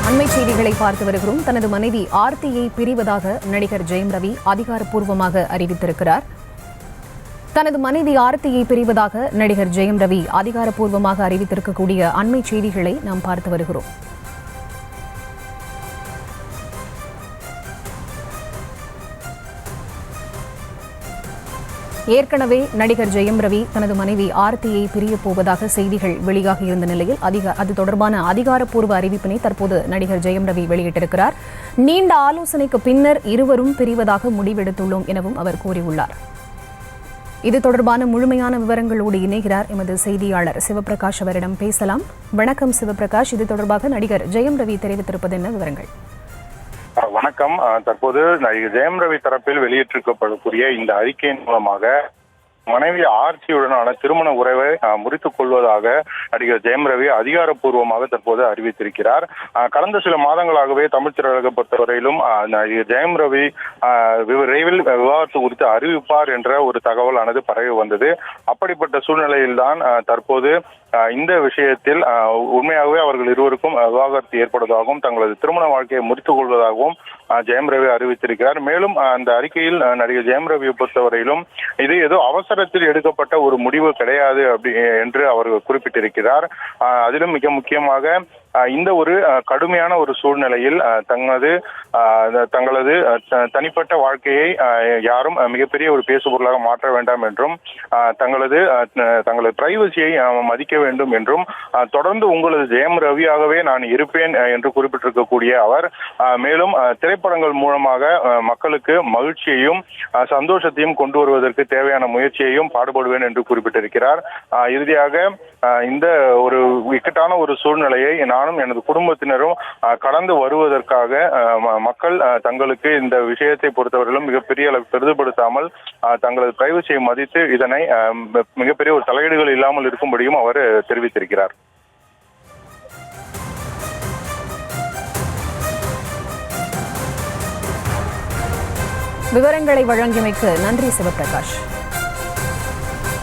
அண்மை செய்திகளை பார்த்து வருகிறோம். தனது மனைவி ஆர்த்தியை பிரிவதாக நடிகர் ஜெயம் ரவி அதிகாரப்பூர்வமாக அறிவித்திருக்கிறார். தனது மனைவி ஆர்த்தியை பிரிவதாக நடிகர் ஜெயம் ரவி அதிகாரப்பூர்வமாக அறிவித்திருக்கக்கூடிய அண்மை செய்திகளை நாம் பார்த்து வருகிறோம். ஏற்கனவே நடிகர் ஜெயம் ரவி தனது மனைவி ஆர்த்தியை பிரியப் போவதாக செய்திகள் வெளியாகி இருந்த நிலையில் அது தொடர்பான அதிகாரப்பூர்வ அறிவிப்பினை தற்போது நடிகர் ஜெயம் ரவி வெளியிட்டிருக்கிறார். நீண்ட ஆலோசனைக்கு பின்னர் இருவரும் பிரிவதாக முடிவெடுத்துள்ளோம் எனவும் அவர் கூறியுள்ளார். இது தொடர்பான முழுமையான விவரங்களோடு இணைகிறார் எமது செய்தியாளர் சிவபிரகாஷ். அவரிடம் பேசலாம். வணக்கம் சிவபிரகாஷ், இது தொடர்பாக நடிகர் ஜெயம் ரவி தெரிவித்திருப்பது என்ன விவரங்கள்? வணக்கம். தற்போது ஜெயம் ரவி தரப்பில் வெளியிட்டிருக்கப்படக்கூடிய இந்த அறிக்கையின் மூலமாக மனைவி ஆர்த்தியுடனான திருமண உறவை முறித்துக் கொள்வதாக நடிகர் ஜெயம் ரவி அதிகாரப்பூர்வமாக தற்போது அறிவித்திருக்கிறார். கடந்த சில மாதங்களாகவே தமிழ் திரையுலகை பொறுத்தவரையிலும் ஜெயம் ரவி விரைவில் விவாகரத்து குறித்து அறிவிப்பார் என்ற ஒரு தகவலானது பரவி வந்தது. அப்படிப்பட்ட சூழ்நிலையில்தான் தற்போது இந்த விஷயத்தில் உண்மையாகவே அவர்கள் இருவருக்கும் விவாகரத்து ஏற்படுவதாகவும் தங்களது திருமண வாழ்க்கையை முறித்துக் கொள்வதாகவும் ஜெயம் ரவி அறிவித்திருக்கிறார். மேலும் அந்த அறிக்கையில் நடிகர் ஜெயம் ரவியை பொறுத்தவரையிலும் இது ஏதோ அவசரத்தில் எடுக்கப்பட்ட ஒரு முடிவு கிடையாது என்று அவர் குறிப்பிட்டிருக்கிறார். அதிலும் மிக முக்கியமாக இந்த ஒரு கடுமையான ஒரு சூழ்நிலையில் தங்களது தனிப்பட்ட வாழ்க்கையை யாரும் மிகப்பெரிய ஒரு பேசுபொருளாக மாற்ற வேண்டாம் என்றும் தங்களது பிரைவசியை மதிக்க வேண்டும் என்றும் தொடர்ந்து உங்களது ஜெயம் ரவியாகவே நான் இருப்பேன் என்று குறிப்பிட்டிருக்கக்கூடிய அவர் மேலும் திரைப்படங்கள் மூலமாக மக்களுக்கு மகிழ்ச்சியையும் சந்தோஷத்தையும் கொண்டு வருவதற்கு தேவையான முயற்சியையும் பாடுபடுவேன் என்று குறிப்பிட்டிருக்கிறார். இறுதியாக இந்த ஒரு இக்கட்டான ஒரு சூழ்நிலையை நானும் எனது குடும்பத்தினரும் கடந்து வருவதற்காக மக்கள் தங்களுக்கு இந்த விஷயத்தை பொறுத்தவரையிலும் மிகப்பெரிய அளவு பெரிதுபடுத்தாமல் தங்களது பிரைவசியை மதித்து இதனை மிகப்பெரிய ஒரு தலையீடுகள் இல்லாமல் இருக்கும்படியும் அவர் தெரிவித்திருக்கிறார். விவரங்களை வழங்கியமைக்கு நன்றி சிவபிரகாஷ்.